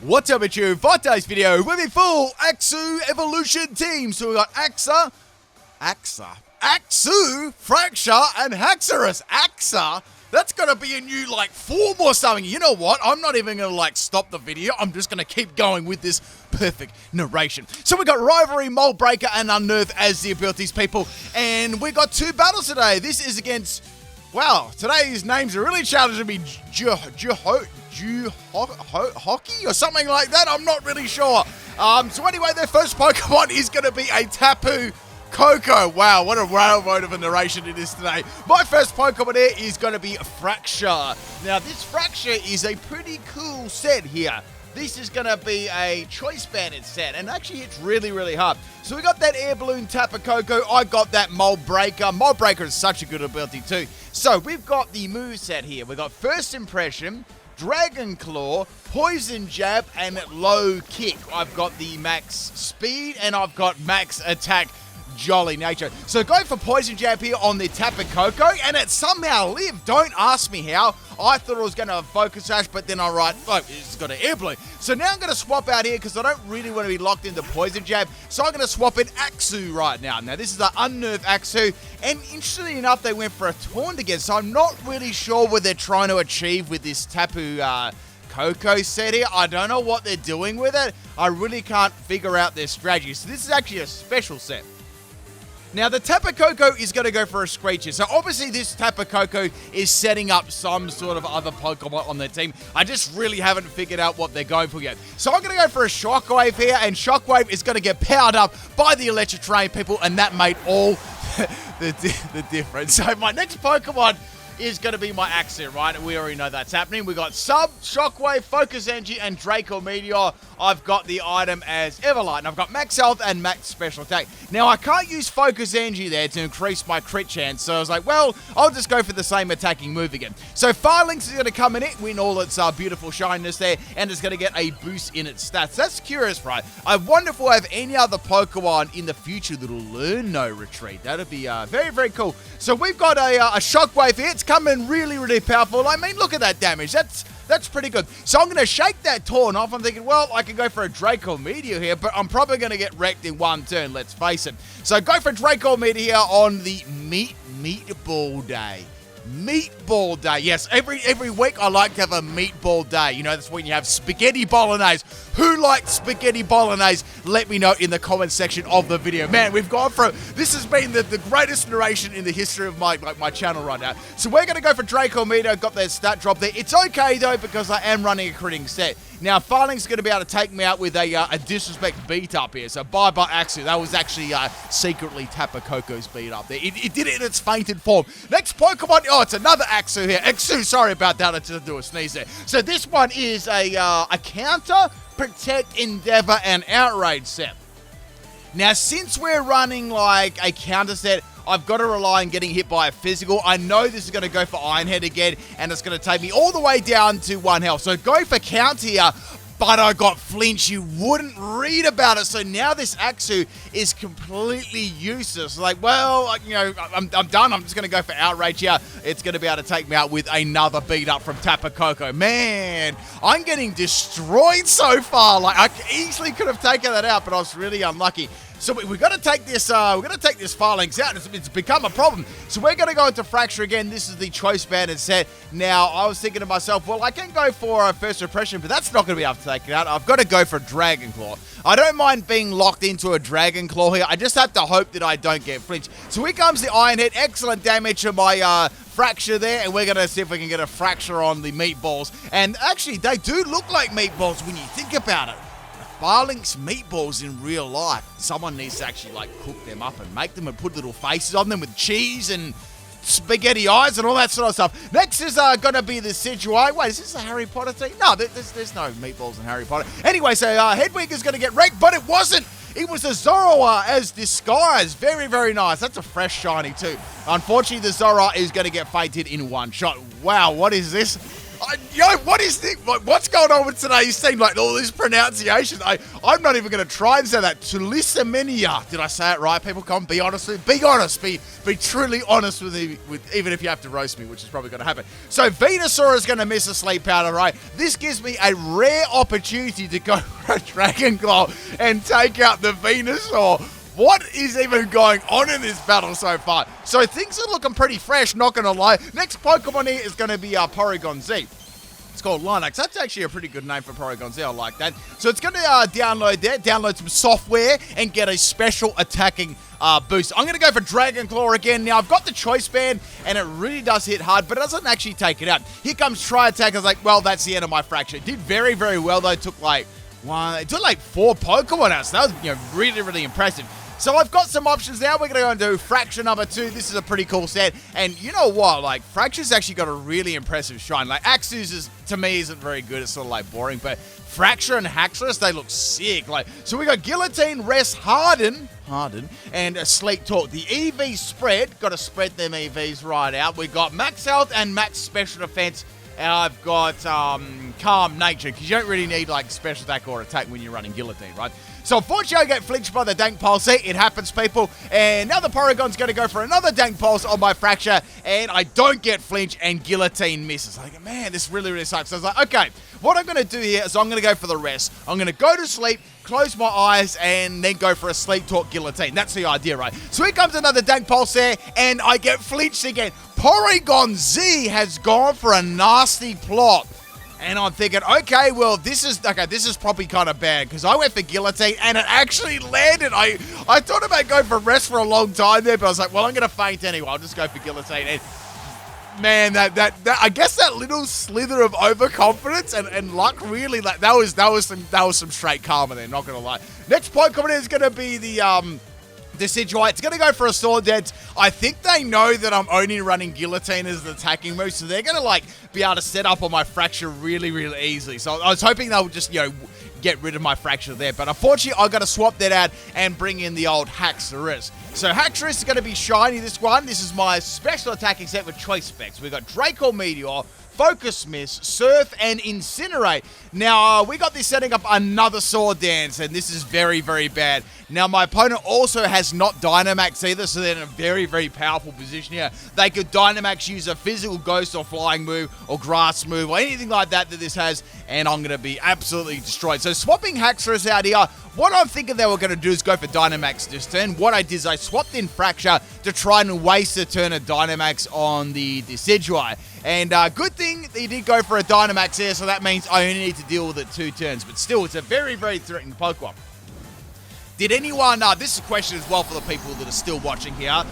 What's up with you? For today's video, we're the full Axew evolution team. So we got Axew, Fraxure, and Haxorus. Axew? That's gonna be a new, form or something. You know what? I'm not even gonna, stop the video. I'm just gonna keep going with this perfect narration. So we got Rivalry, Mold Breaker, and Unnerve as the abilities, people. And we got two battles today. This is against... Wow, today's names are really challenging me. Hockey or something like that. I'm not really sure. So anyway, their first Pokemon is going to be a Tapu Koko. Wow, what a railroad of a narration it is today. My first Pokemon here is going to be Fraxure. Now, this Fraxure is a pretty cool set here. This is going to be a choice banded set, and actually it's really, really hard. So we got that Air Balloon Tapu Koko. I got that Mold Breaker. Mold Breaker is such a good ability too. So we've got the moveset here. We've got First Impression, Dragon Claw, Poison Jab, and Low Kick. I've got the max speed, and I've got max attack. Jolly nature. So going for Poison Jab here on the Tapu Koko, and it somehow lived. Don't ask me how. I thought it was going to Focus Sash, but then I write, oh, it's got an Air Balloon. So now I'm going to swap out here because I don't really want to be locked into Poison Jab. So I'm going to swap in Axew right now. Now this is the Unnerve Axew, and interestingly enough, they went for a Taunt again. So I'm not really sure what they're trying to achieve with this Tapu Koko set here. I don't know what they're doing with it. I really can't figure out their strategy. So this is actually a special set. Now, the Tapu Koko is going to go for a Screecher. So, obviously, this Tapu Koko is setting up some sort of other Pokemon on their team. I just really haven't figured out what they're going for yet. So, I'm going to go for a Shockwave here, and Shockwave is going to get powered up by the Electric Terrain, people, and that made all the difference. So, my next Pokemon is going to be my Axew, right? We already know that's happening. We got Sub, Shockwave, Focus Energy, and Draco Meteor. I've got the item as Everlight, and I've got max health and max special attack. Now, I can't use Focus Energy there to increase my crit chance, so I was like, well, I'll just go for the same attacking move again. So, Firelynx is going to come in it, win all its beautiful shyness there, and it's going to get a boost in its stats. That's curious, right? I wonder if we'll have any other Pokemon in the future that'll learn No Retreat. That'd be very, very cool. So, we've got a Shockwave here. It's coming really, really powerful. I mean, look at that damage. That's pretty good. So I'm going to shake that Taunt off. I'm thinking, well, I can go for a Draco Meteor here, but I'm probably going to get wrecked in one turn, let's face it. So go for Draco Meteor here on the Meatball Day. Meatball Day. Yes, every week I like to have a Meatball Day. You know, that's when you have Spaghetti Bolognese. Who likes Spaghetti Bolognese? Let me know in the comment section of the video. Man, we've gone from... This has been the greatest narration in the history of my channel right now. So we're going to go for Draco Meteor. Got their stat drop there. It's okay, though, because I am running a critting set. Now, Firelynx is going to be able to take me out with a Disrespect beat up here. So bye-bye, Axew. That was actually secretly Tapu Koko's beat up there. It did it in its fainted form. Next Pokemon... Oh, it's another Axew here. Axew, sorry about that. I just do a sneeze there. So this one is a Counter, Protect, Endeavor, and Outrage set. Now, since we're running a counter set, I've got to rely on getting hit by a physical. I know this is going to go for Iron Head again, and it's going to take me all the way down to 1 health. So go for counter here, but I got flinch. You wouldn't read about it. So now this Axew is completely useless. Well, I'm done. I'm just going to go for Outrage here. It's going to be able to take me out with another beat up from Tapu Koko. Man, I'm getting destroyed so far. I easily could have taken that out, but I was really unlucky. So we've got to take this. We're going to take this Firelynx out. It's become a problem. So we're going to go into Fraxure again. This is the choice banded set. Now I was thinking to myself, well, I can go for a First Impression, but that's not going to be able to take it out. I've got to go for Dragon Claw. I don't mind being locked into a Dragon Claw here. I just have to hope that I don't get flinched. So here comes the Iron Head. Excellent damage to my Fraxure there, and we're going to see if we can get a Fraxure on the meatballs. And actually, they do look like meatballs when you think about it. Firelynx meatballs in real life. Someone needs to actually cook them up and make them and put little faces on them with cheese and spaghetti eyes and all that sort of stuff. Next is going to be the Sidgeway. Wait, is this a Harry Potter thing? No, there's no meatballs in Harry Potter. Anyway, so Hedwig is going to get wrecked, but it wasn't. It was a Zoroark as disguised. Very, very nice. That's a fresh shiny too. Unfortunately, the Zoroark is going to get fainted in one shot. Wow, what is this? What is this? What's going on with today's team? Like all these pronunciations. I'm not even going to try and say that. Tulisaminia. Did I say it right? People come, be honest. Be honest. Be truly honest with me, even if you have to roast me, which is probably going to happen. So Venusaur is going to miss a sleep powder, right? This gives me a rare opportunity to go for a Dragon Claw and take out the Venusaur. What is even going on in this battle so far? So things are looking pretty fresh, not going to lie. Next Pokemon here is going to be Porygon Z. It's called Linux. That's actually a pretty good name for Porygon Z. I like that. So it's going to download some software and get a special attacking boost. I'm going to go for Dragon Claw again. Now, I've got the Choice Band, and it really does hit hard, but it doesn't actually take it out. Here comes Tri-Attack. I was like, well, that's the end of my Fraxure. It did very, very well, though. It took like 4 Pokemon out. So that was, really, really impressive. So I've got some options now. We're going to go and do Fraxure number 2. This is a pretty cool set. And you know what? Like, Fraxure's actually got a really impressive shine. Like, Axew's, to me, isn't very good. It's sort of, like, boring. But Fraxure and Haxorus, they look sick. Like, so we got Guillotine, Rest, Harden, and a Sleep Talk. The EV spread. Got to spread them EVs right out. We got Max Health and Max Special Defense. And I've got Calm Nature, because you don't really need, like, Special Attack or Attack when you're running Guillotine, right? So unfortunately, I get flinched by the Dank Pulse. It happens, people. And now the Porygon's going to go for another Dank Pulse on my Fraxure, and I don't get flinch, and Guillotine misses. Like, man, this really, really sucks. So I was like, okay, what I'm going to do here is I'm going to go for the rest. I'm going to go to sleep, close my eyes, and then go for a Sleep Talk Guillotine. That's the idea, right? So here comes another Dank Pulse there, and I get flinched again. Porygon Z has gone for a nasty plot. And I'm thinking, okay, well, this is probably kind of bad, because I went for Guillotine, and it actually landed. I thought about going for Rest for a long time there, but I was like, well, I'm going to faint anyway. I'll just go for Guillotine. And man, that I guess that little slither of overconfidence and luck really, like, that was some straight karma there, not going to lie. Next Pokemon is going to be the Decidueye. It's going to go for a Sword Dance. I think they know that I'm only running Guillotine as an attacking move, so they're going to, like, be able to set up on my Fraxure really, really easily. So I was hoping they'll just, get rid of my Fraxure there. But unfortunately, I've got to swap that out and bring in the old Haxorus. So Haxorus is going to be shiny, this one. This is my special attacking set with choice specs. We've got Draco Meteor, Focus Miss, Surf, and Incinerate. Now, we got this setting up another Sword Dance, and this is very, very bad. Now, my opponent also has not Dynamax either, so they're in a very, very powerful position here. They could Dynamax, use a physical ghost or flying move or grass move or anything like that this has, and I'm going to be absolutely destroyed. So swapping Haxorus out here, what I'm thinking they were going to do is go for Dynamax this turn. What I did is I swapped in Fraxure to try and waste a turn of Dynamax on the Decidueye. And good thing they did go for a Dynamax here, so that means I only need to deal with it 2 turns. But still, it's a very, very threatening Pokemon. Did anyone, this is a question as well for the people that are still watching here,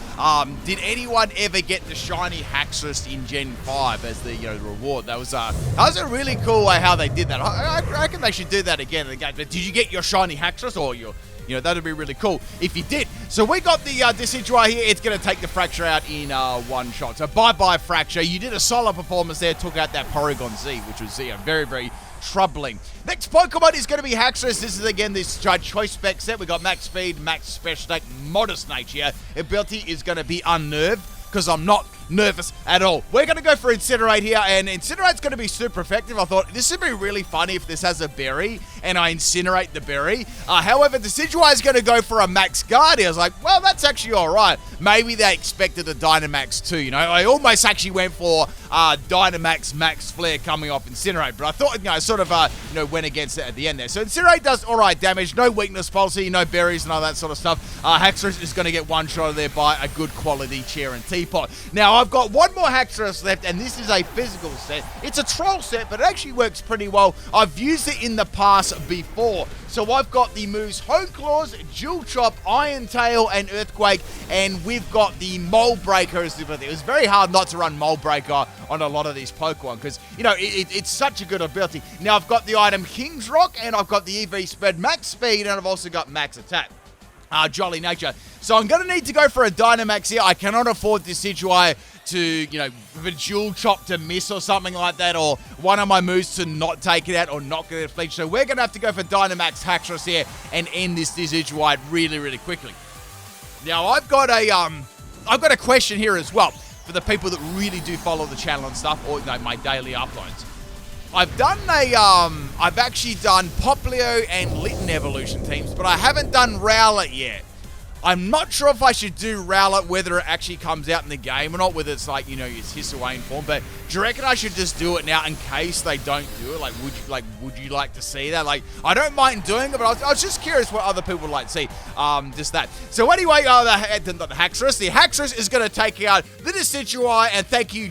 did anyone ever get the shiny Haxorus in Gen 5 as the reward? That was a really cool way how they did that. I reckon they should do that again in the game. But did you get your shiny Haxorus, or that'd be really cool if you did. So we got the Decidueye here. It's going to take the Fraxure out in one shot. So bye-bye, Fraxure. You did a solid performance there. Took out that Porygon Z, which was very, very troubling. Next Pokemon is going to be Haxorus. This is, again, this choice spec set. We got Max Speed, Max Special Attack, Modest Nature. Ability is going to be Unnerved, because I'm not nervous at all. We're going to go for Incinerate here, and Incinerate's going to be super effective. I thought this would be really funny if this has a berry and I incinerate the berry. However, Decidueye is going to go for a Max Guard here. I was like, well, that's actually all right. Maybe they expected a Dynamax too. I almost actually went for Dynamax Max Flare coming off Incinerate, but I thought, sort of, went against it at the end there. So Incinerate does all right damage. No weakness policy, no berries and all that sort of stuff. Haxorus is going to get one shot there by a good quality chair and teapot. Now, I've got one more Haxorus left, and this is a physical set. It's a troll set, but it actually works pretty well. I've used it in the past before. So I've got the moves Hone Claws, Jewel Chop, Iron Tail, and Earthquake, and we've got the Mold Breaker as the ability. It was very hard not to run Mold Breaker on a lot of these Pokemon, because, it's such a good ability. Now, I've got the item King's Rock, and I've got the EV Spread Max Speed, and I've also got Max Attack. Jolly Nature. So I'm going to need to go for a Dynamax here. I cannot afford Decidueye to, with a Jewel Chop to miss or something like that, or one of my moves to not take it out or not get it flinch. So we're going to have to go for Dynamax Haxorus here and end this Decidueye really, really quickly. Now, I've got a question here as well for the people that really do follow the channel and stuff, or my daily uploads. I've done I've actually done Poplio and Litten evolution teams, but I haven't done Rowlet yet. I'm not sure if I should do Rowlet, whether it actually comes out in the game or not, whether it's like, you know, it's Hisuian form, but do you reckon I should just do it now in case they don't do it? Like, would you like to see that? Like, I don't mind doing it, but I was just curious what other people would like to see. Just that. So anyway, the Haxorus. The Haxorus is going to take out the Decidueye, and thank you,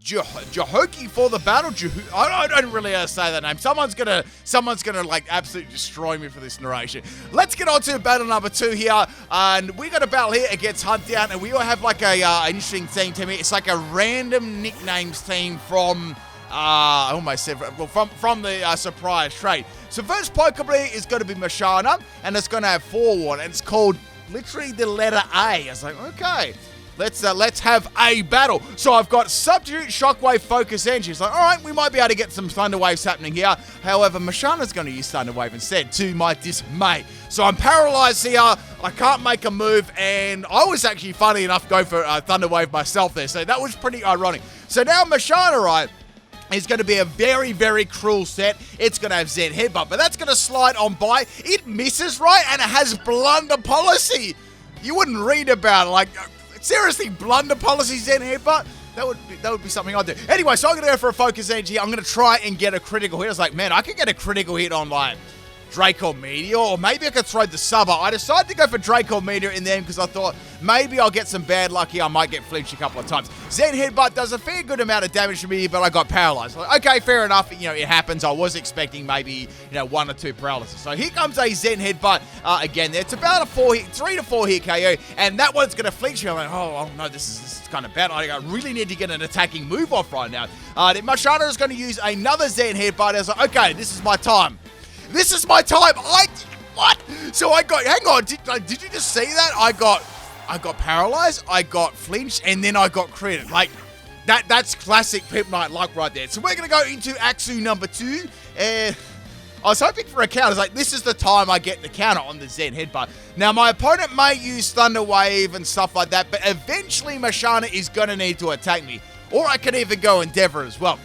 Jahoki for the battle. I don't really say that name. Someone's gonna like absolutely destroy me for this narration. Let's get on to battle number 2 here, and we got a battle here against Huntdown, and we all have like a interesting thing to me. It's like a random nicknames team from I almost said from the surprise trade. So first Pokemon is going to be Mashana, and it's going to have Forewarn, and it's called literally the letter A. I was like, okay. Let's have a battle. So I've got Substitute, Shockwave, Focus Energy. It's like, all right, we might be able to get some Thunder Waves happening here. However, Mashana's going to use Thunder Wave instead, to my dismay. So I'm paralyzed here. I can't make a move, and I was actually, funny enough, go for Thunder Wave myself there. So that was pretty ironic. So now Mashana, right, is going to be a very, very cruel set. It's going to have Zen Headbutt, but that's going to slide on by. It misses, right, and it has Blunder Policy. You wouldn't read about it, like... Seriously, Blunder Policy Zen Headbutt? That would be something I'd do. Anyway, so I'm going to go for a Focus Energy. I'm going to try and get a critical hit. I was like, man, I could get a critical hit on, like, Draco Meteor, or maybe I could throw the Subber. I decided to go for Draco Meteor in the end because I thought maybe I'll get some bad luck here. I might get flinched a couple of times. Zen Headbutt does a fair good amount of damage to me, but I got paralyzed. Like, okay, fair enough. You know, it happens. I was expecting maybe, you know, 1 or 2 paralysis. So here comes a Zen Headbutt again. It's about a 3 to 4 hit KO, and that one's going to flinch me. I'm like, oh no, this is kind of bad. I really need to get an attacking move off right now. Mashana is going to use another Zen Headbutt. I was like, okay, this is my time. This is my time. What? So I got, hang on, did you just see that? I got paralyzed, I got flinched, and then I got critted. Like, that's classic PIMPNITE luck right there. So we're going to go into Axew number 2, and I was hoping for a counter. I was like, this is the time I get the counter on the Zen Headbutt. Now, my opponent may use Thunder Wave and stuff like that, but eventually Mashana is going to need to attack me. Or I could even go Endeavor as well.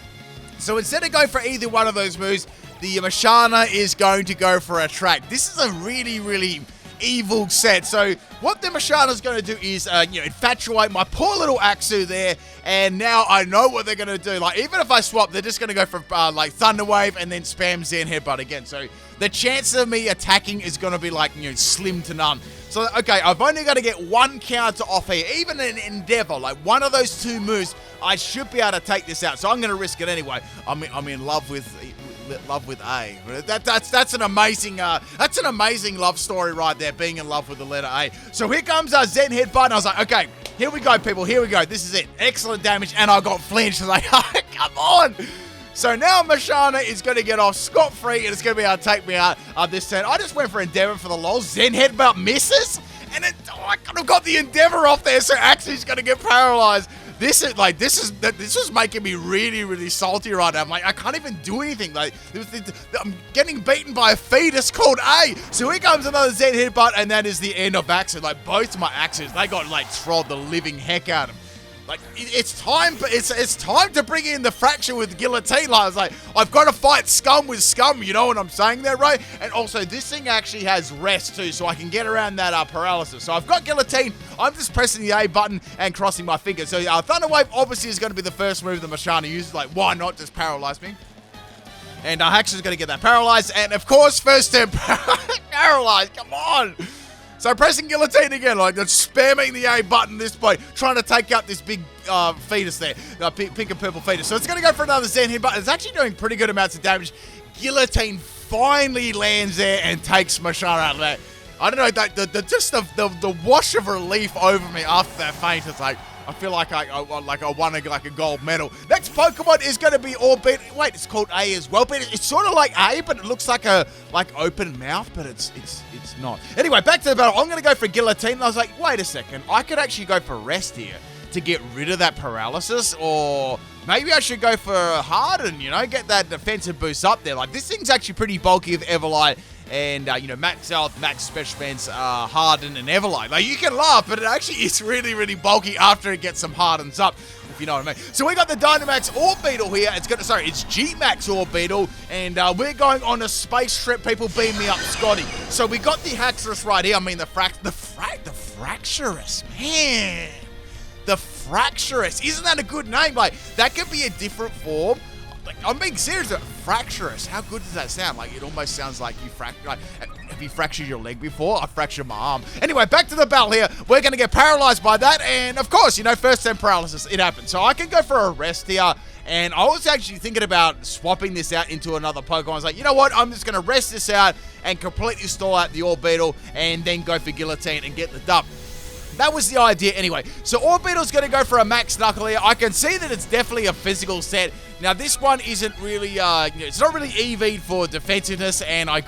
So instead of going for either one of those moves, the Mashana is going to go for Attract. This is a really, really evil set. So what the Mashana is going to do is, infatuate my poor little Axew there. And now I know what they're going to do. Like, even if I swap, they're just going to go for, like, Thunder Wave and then spam Zen Headbutt again. So the chance of me attacking is going to be, like, slim to none. So, okay, I've only got to get 1 counter off here. Even an Endeavor, like, one of those 2 moves, I should be able to take this out. So I'm going to risk it anyway. I'm in love with A. That's an amazing love story right there, being in love with the letter A. So here comes our Zen Headbutt, and I was like, okay, here we go, people, here we go. This is it. Excellent damage, and I got flinched. I was like, oh, come on. So now Mashana is going to get off scot-free, and it's going to be able to take me out this turn. I just went for Endeavor for the lols. Zen Headbutt misses, and I could have got the Endeavor off there, so Axew's going to get paralyzed. This was making me really, really salty right now. I'm like, I can't even do anything. Like, I'm getting beaten by a fetus called A. So here comes another Zen Headbutt, and that is the end of Axew. Like, both my Axews, they got, like, trolled the living heck out of them. Like, it's time to bring in the Fraxure with Guillotine. Like, I was like, I've got to fight scum with scum, you know what I'm saying there, right? And also, this thing actually has rest too, so I can get around that paralysis. So I've got Guillotine. I'm just pressing the A button and crossing my fingers. So Thunder Wave obviously is going to be the first move that Mashana uses. Like, why not just paralyze me? And Haxorus going to get that paralyzed. And of course, first turn paralyzed. Come on. So pressing Guillotine again, like just spamming the A button this point, trying to take out this big fetus there, pink and purple fetus. So it's going to go for another Zen Headbutt. It's actually doing pretty good amounts of damage. Guillotine finally lands there and takes Mashana out of that. I don't know, the wash of relief over me after that feint. It's like, I feel like I won a gold medal. Next Pokemon is going to be Orbit. Wait, it's called A as well, but it's sort of like A, but it looks like a open mouth, but it's not. Anyway, back to the battle. I'm going to go for Guillotine. And I was like, wait a second, I could actually go for Rest here to get rid of that paralysis, or maybe I should go for Harden. Get that defensive boost up there. Like, this thing's actually pretty bulky with Everlight. And, max health, max special defense, Harden and Everlight. Like, you can laugh, but it actually is really, really bulky after it gets some Hardens up. you know what I mean. So we got the Dynamax Orbeetle here. It's G-Max Orbeetle, and we're going on a space trip. People beam me up, Scotty. So we got the Haxorus right here. I mean, the Fraxurus, man. The Fraxurus. Isn't that a good name? Like, that could be a different form. Like, I'm being serious. Fraxurus. How good does that sound? Like, it almost sounds like you have you fractured your leg before? I fractured my arm. Anyway, back to the battle here. We're going to get paralyzed by that. And, of course, you know, first 10 paralysis. It happens. So I can go for a rest here. And I was actually thinking about swapping this out into another Pokemon. I was like, you know what? I'm just going to rest this out and completely stall out the Orbeetle and then go for Guillotine and get the dub. That was the idea anyway. So Orbeetle's going to go for a Max Knuckle here. I can see that it's definitely a physical set. Now, this one isn't really, it's not really EV'd for defensiveness, and I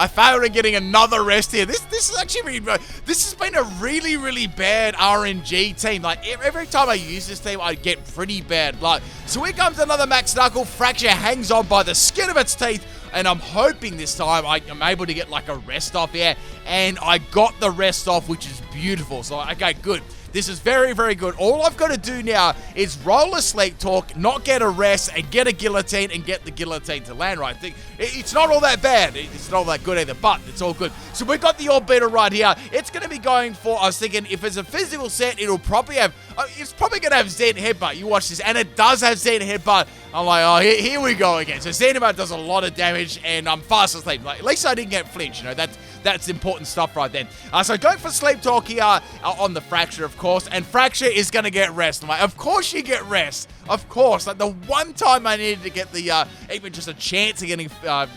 failed in getting another rest here. This has actually been, this has been a really, really bad RNG team. Like, every time I use this team, I get pretty bad luck. So here comes another Max Knuckle. Fraxure hangs on by the skin of its teeth, and I'm hoping this time I'm able to get like a rest off here, and I got the rest off, which is beautiful. So, okay, good. This is very, very good. All I've got to do now is roll a Sleep Talk, not get a rest, and get a Guillotine, and get the Guillotine to land right. It's not all that bad. It's not all that good either, but it's all good. So we got the Orbeetle right here. It's going to be going for, I was thinking, if it's a physical set, it'll probably have, it's probably going to have Zen Headbutt. You watch this, and it does have Zen Headbutt. I'm like, oh, here we go again. So Zen Headbutt does a lot of damage, and I'm fast asleep. Like, at least I didn't get flinch, you know, that's important stuff right then. So going for Sleep Talk here on the Fraxure, of course, and Fraxure is going to get rest. I'm like, of course you get rest. Of course. Like, the one time I needed to get the, even just a chance of getting the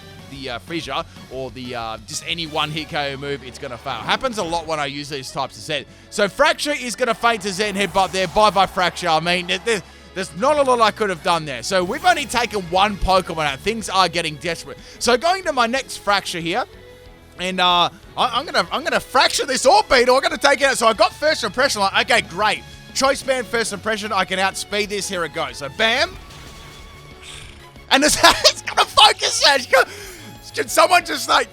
Fraxure or the just any one-hit KO move, it's going to fail. Happens a lot when I use these types of sets. So Fraxure is going to faint to Zen Headbutt there. Bye-bye, Fraxure. I mean, there's not a lot I could have done there. So we've only taken one Pokemon out. Things are getting desperate. So going to my next Fraxure here. And I'm gonna fracture this Orbeetle. I'm gonna take it out. So I got first impression. Like, okay, great. Choice band first impression. I can outspeed this. Here it goes. So bam. And it's gonna focus that. Can someone just like,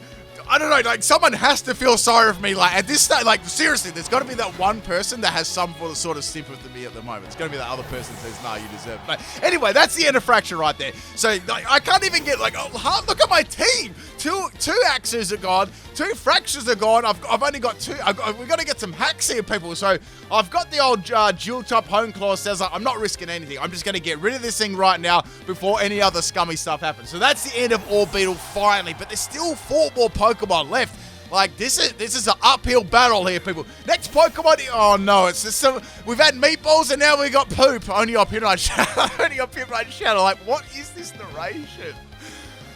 I don't know, like someone has to feel sorry for me. Like at this stage, like seriously, there's got to be that one person that has some sort of sympathy for me at the moment. It's got to be that other person that says, "No, you deserve it." But anyway, that's the end of Fraxure right there. So like, I can't even get like, oh, look at my team. Two Axes are gone. 2 Fraxures are gone. I've only got 2. We've got to get some hacks here, people. So I've got the old dual top home claw. Says like, I'm not risking anything. I'm just going to get rid of this thing right now before any other scummy stuff happens. So that's the end of Orbeetle finally. But there's still 4 more Pokemon left. Like, this is an uphill battle here, people. Next Pokemon, oh no, it's just we've had meatballs and now we got poop. Only up Pimnite Shadow. Only up Pimnite Shadow. Like, what is this narration?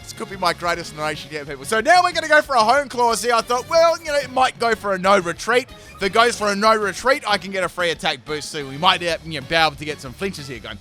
This could be my greatest narration yet, people. So now we're going to go for a home clause here. I thought, well, you know, it might go for a no retreat. If it goes for a no retreat, I can get a free attack boost too. We might be able to get some flinches here going.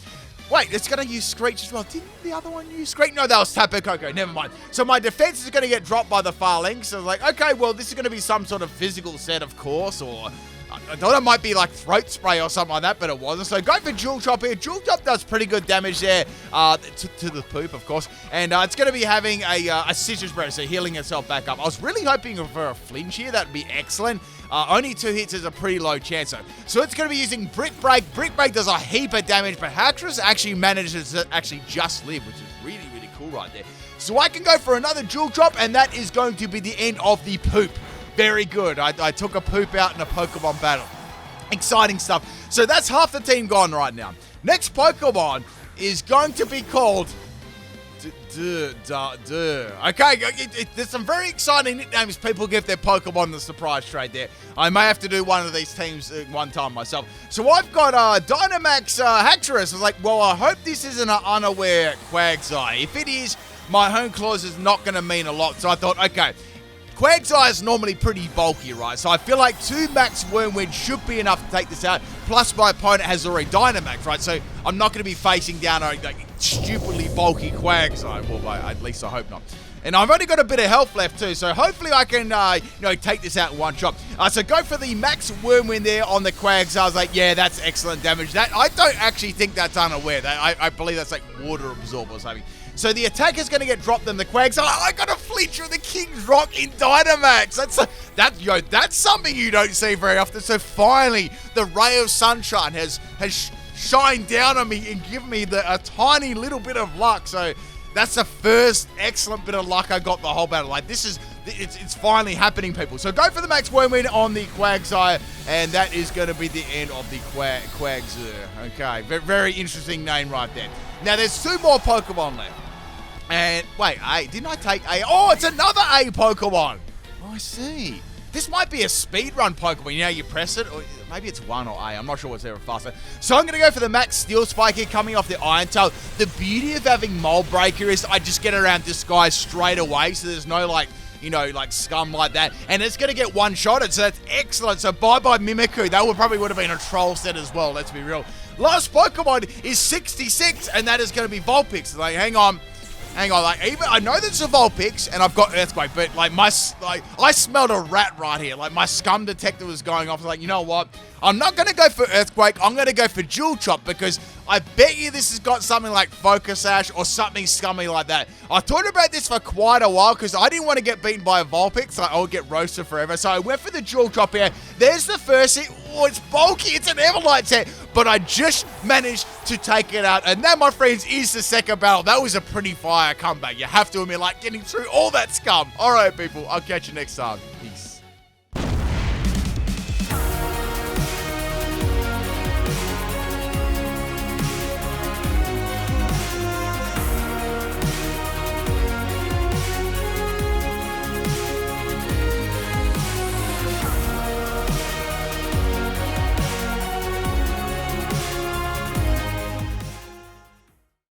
Wait, it's going to use Screech as well. Didn't the other one use Screech? No, that was Tapu Koko. Never mind. So my defense is going to get dropped by the Farling. So I was like, okay, well, this is going to be some sort of physical set, of course, or I thought it might be like Throat Spray or something like that, but it wasn't. So go for Dual Chop here. Dual Chop does pretty good damage there to the poop, of course. And it's going to be having a Scissors Breath, so healing itself back up. I was really hoping for a flinch here. That would be excellent. Only 2 hits is a pretty low chance, though. So it's going to be using Brick Break. Brick Break does a heap of damage, but Haxorus actually manages to actually just live, which is really, really cool right there. So I can go for another Dual Chop, and that is going to be the end of the poop. Very good. I took a poop out in a Pokemon battle. Exciting stuff. So that's half the team gone right now. Next Pokemon is going to be called... Okay, there's some very exciting nicknames people give their Pokemon the surprise trade there. I may have to do one of these teams one time myself. So I've got Dynamax Haxorus. I was like, well, I hope this isn't an unaware Quagsire. If it is, my home clause is not going to mean a lot. So I thought, okay, Quagsire is normally pretty bulky, right? So I feel like 2 Max Wormwood should be enough to take this out. Plus, my opponent has already Dynamax, right? So I'm not going to be facing down a stupidly bulky Quagsire. Well, at least I hope not. And I've only got a bit of health left too, so hopefully I can, take this out in one shot. So go for the Max Wormwind there on the Quagsire. I was like, yeah, that's excellent damage. That I don't actually think that's unaware. I believe that's like water absorb or something. So the attack is going to get dropped in the Quagsire. I got a flinch of the King's Rock in Dynamax. That's something you don't see very often. So finally, the Ray of Sunshine has shine down on me and give me a tiny little bit of luck. So that's the first excellent bit of luck I got the whole battle. Like, it's finally happening, people. So go for the max Wormwin on the Quagsire, and that is going to be the end of the Quagsire. Okay, very interesting name right there. Now, there's 2 more Pokemon left. And, wait, didn't I take A? Oh, it's another A Pokemon. Oh, I see. This might be a speedrun Pokemon. You know, you press it, or maybe it's 1 or A. I'm not sure what's ever faster. So I'm going to go for the Max Steel Spike here, coming off the Iron Tail. The beauty of having Mold Breaker is I just get around this guy straight away, so there's no, like, you know, like scum like that. And it's going to get one-shotted, so that's excellent. So bye-bye Mimikyu. That probably would have been a troll set as well, let's be real. Last Pokemon is 66, and that is going to be Vulpix. Like, hang on, like, even I know there's a Vulpix and I've got Earthquake, but like I smelled a rat right here. Like, my scum detector was going off. Like, you know what? I'm not gonna go for Earthquake. I'm gonna go for Jewel Chop, because I bet you this has got something like Focus Sash or something scummy like that. I thought about this for quite a while because I didn't want to get beaten by a Vulpix. Like, I would get roasted forever. So I went for the Jewel Chop here. There's the first hit. Oh, it's bulky. It's an Everlight set, but I just managed to take it out. And that, my friends, is the second battle. That was a pretty fire comeback. You have to admit, like, getting through all that scum. All right, people. I'll catch you next time. Peace.